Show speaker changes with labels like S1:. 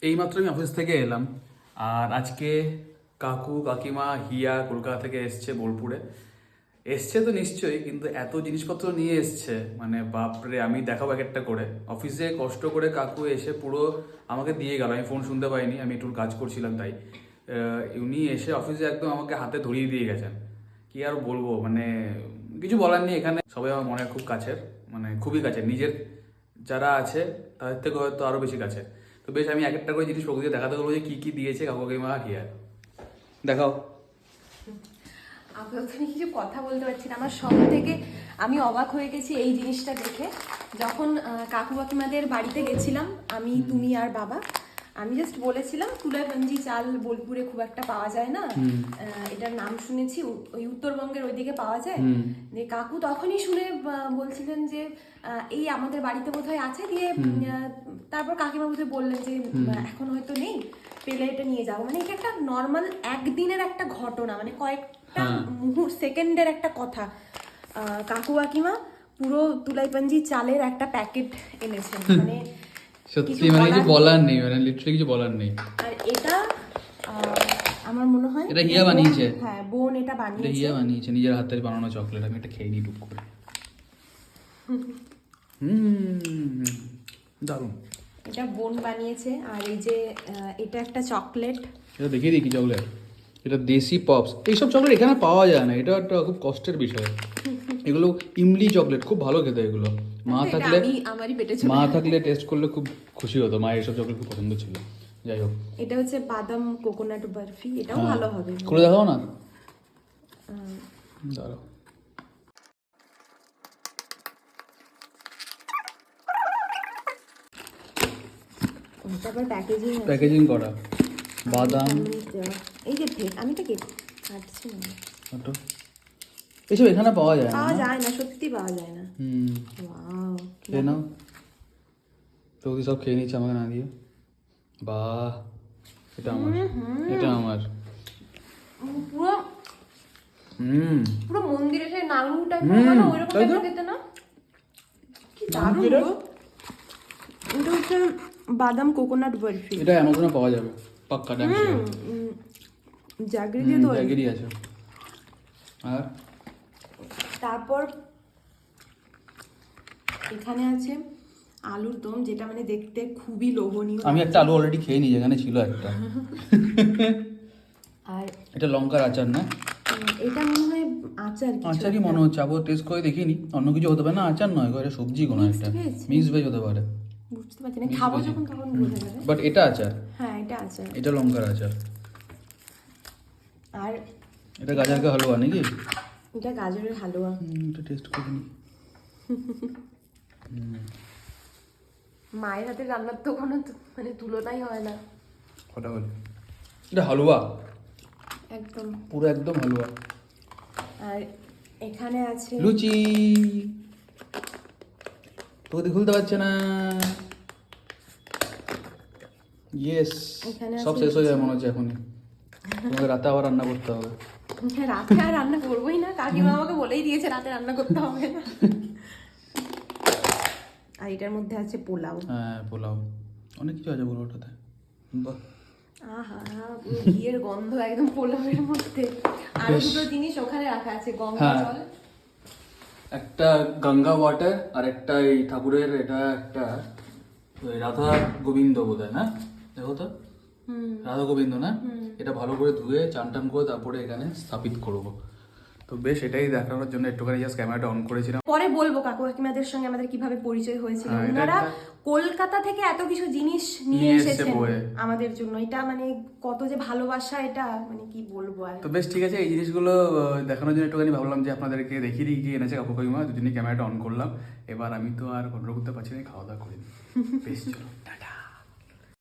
S1: এইমাত্র আমি অফিস থেকে এলাম, আর আজকে কাকু কাকিমা হিয়া কলকাতা থেকে এসছে বোলপুরে। এসছে তো নিশ্চয়ই, কিন্তু এত জিনিসপত্র নিয়ে এসছে মানে বাপরে, আমি দেখাবো এক একটা করে। অফিসে কষ্ট করে কাকু এসে পুরো আমাকে দিয়ে গেল, আমি ফোন শুনতে পাইনি, আমি একটু কাজ করছিলাম তাই। উনি এসে অফিসে একদম আমাকে হাতে ধরিয়ে দিয়ে গেছেন। কি আর বলবো, মানে কিছু বলার নেই। এখানে সবাই আমার মনে খুব কাছের, মানে খুবই কাছের, নিজের যারা আছে তাদের থেকে হয়তো আরো বেশি কাছের। তো বেশ, আমি এক একটা করে জিনিস প্রকৃতি দেখাতে বলবো যে কি কি দিয়েছে কাকু কাকিমা আর হিয়া। দেখাও।
S2: আমি ওখানে কিছু কথা বলতে পারছি না। আমার সব থেকে আমি অবাক হয়ে গেছি এই জিনিসটা দেখে। যখন কাকু কাকিমাদের বাড়িতে গেছিলাম আমি, তুমি আর বাবা, আমি জাস্ট বলেছিলাম তুলাইপাঞ্জি চাল বোলপুরে খুব একটা পাওয়া যায় না, এটার নাম শুনেছি ওই উত্তরবঙ্গের ওইদিকে পাওয়া যায়। যে কাকু তখনই শুনে বলছিলেন যে এই আমাদের বাড়িতে বোধহয় আছে, দিয়ে তারপর কাকিমা বোধহয় বললেন যে এখন হয়তো নেই, পেলে এটা নিয়ে যাবো। মানে এটা একটা নর্মাল একদিনের একটা ঘটনা, মানে কয়েকটা সেকেন্ডের একটা কথা। কাকু কাকিমা পুরো তুলাইপাঞ্জি চালের একটা প্যাকেট এনেছেন, মানে
S1: সত্যি মানে কিছু বলার নেই, মানে লিটারালি কিছু বলার নেই।
S2: আর এটা আমার মনে হয়
S1: এটা হিয়া বানিয়েছে।
S2: হ্যাঁ, বোন এটা বানিয়েছে।
S1: হিয়া বানিয়েছে নিজের হাতে বানানো চকলেট। আমি এটা খেয়ে নিই টুক করে। দারুণ।
S2: এটা বোন বানিয়েছে। আর এই যে এটা একটা চকলেট,
S1: এটা দেখিয়ে দিই কি চকলেট। এটা দেশি পপস। এইসব চকলেট এখানে পাওয়া যায় না, এটা একটা খুব কষ্টের বিষয়। এগুলো ইমলি চকলেট, খুব ভালো খেতে এগুলো। মা থাকলে টেস্ট করলে খুব খুশি হতো। মা এইসব চকলেট খুব পছন্দ ছিল। যাই হোক,
S2: এটা হচ্ছে বাদাম কোকোনাট বরফি, এটাও ভালো হবে।
S1: খুলে দেখাও না, দাঁড়াও।
S2: তারপর প্যাকেজিং
S1: প্যাকেজিং করা বাদাম,
S2: এই যে আমি তো কাটছি না।
S1: এসব এখানে পাওয়া যায় না,
S2: পাওয়া যায় না, সত্যি পাওয়া যায় না। ওয়াও,
S1: খেয়ে নাও। তো সব খেয়ে নিচ্ছে আমাকে না দিয়ে। বাহ, এটা আমার, এটা আমার।
S2: পুরো পুরো মন্দিরে সেই নাড়ু টাইপের না, ওইরকম টাইপের খেতে না, কি দারুণ গো। এটা হচ্ছে বাদাম কোকোনাট বরফি।
S1: এটা অ্যামাজনে পাওয়া যাবে পাক্কা, ডান শিওর।
S2: জাগরি দিয়ে তো
S1: জাগরি আছে। আর
S2: তারপর এখানে আছে আলুর দম, যেটা মানে দেখতে খুবই লোভনীয়।
S1: আমি একটা আলু অলরেডি খেয়ে নিই, যেখানে ছিল একটা।
S2: আর
S1: এটা লঙ্কার আচার না?
S2: এটা মনে হয় আচার,
S1: আচারই মনে হচ্ছে। আবার টেস্ট করে দেখিনি, অন্য কিছু হতে পারে না, আচার নয়, এটা সবজি কোনো একটা, মিক্স ভেজ হতে পারে।
S2: বুঝতে পারছি না, খাবো যখন তখন বোঝা যাবে।
S1: বাট এটা আচার।
S2: হ্যাঁ, এটা আচার,
S1: এটা লঙ্কার আচার।
S2: আর
S1: এটা গাজরকে হালুয়া নাকি?
S2: এটা গাজরের হালুয়া।
S1: এটা টেস্ট করে নি।
S2: মায়ের হাতের রান্নার তো কোনো মানে তুলনাই হয় না।
S1: কথা বলে এটা হালুয়া,
S2: একদম
S1: পুরো একদম হালুয়া।
S2: আর এখানে আছে
S1: লুচি। তোকে খুলতে পারছে না। ইয়েস, সব শেষ হয়ে যায় মনে হচ্ছে এখনই। তোমাকে রাতে আবার রান্না করতে হবে।
S2: রাতে আর রান্না করবোই না, কাকিমা আমাকে বলেই দিয়েছে রাতে রান্না করতে হবে না। আর এটার মধ্যে আছে পোলাও।
S1: হ্যাঁ, পোলাও, অনেক কিছু আছে পোলাওটাতে। বাহ,
S2: আহা, ঘিয়ের গন্ধ একদম পোলাওয়ের মধ্যে। আর দুটো জিনিস ওখানে রাখা আছে, গঙ্গা জল,
S1: একটা গঙ্গা ওয়াটার, আর একটা এই ঠাকুরের, এটা একটা রাধা গোবিন্দ বোধ হয় না, দেখো তো, রাধা গোবিন্দ না? এটা ভালো করে ধুয়ে চান টান করে তারপরে এখানে স্থাপিত করবো। তো বেশ, এটাই দেখানোর জন্য একটুখানি জাস্ট ক্যামেরাটা অন করেছিলাম।
S2: পরে বলবো কাকু কাকিমাদের সঙ্গে আমাদের কিভাবে পরিচয় হয়েছিল। ওনারা কলকাতা থেকে এত কিছু জিনিস নিয়ে এসেছেন আমাদের জন্য। এটা মানে কত যে ভালোবাসা, এটা মানে কি বলবো আর।
S1: তো বেশ ঠিক আছে, এই জিনিসগুলো দেখানোর জন্য একটুখানি ভাবলাম যে আপনাদেরকে দেখিয়ে দিই কি এনেছে কাকু কাকিমা। দুদিনই ক্যামেরাটা অন করলাম। এবার আমি তো আর কন্ট্রোল করতে পারছি না, খাওয়া দাওয়া করিনি। বেশ, চলো টাটা।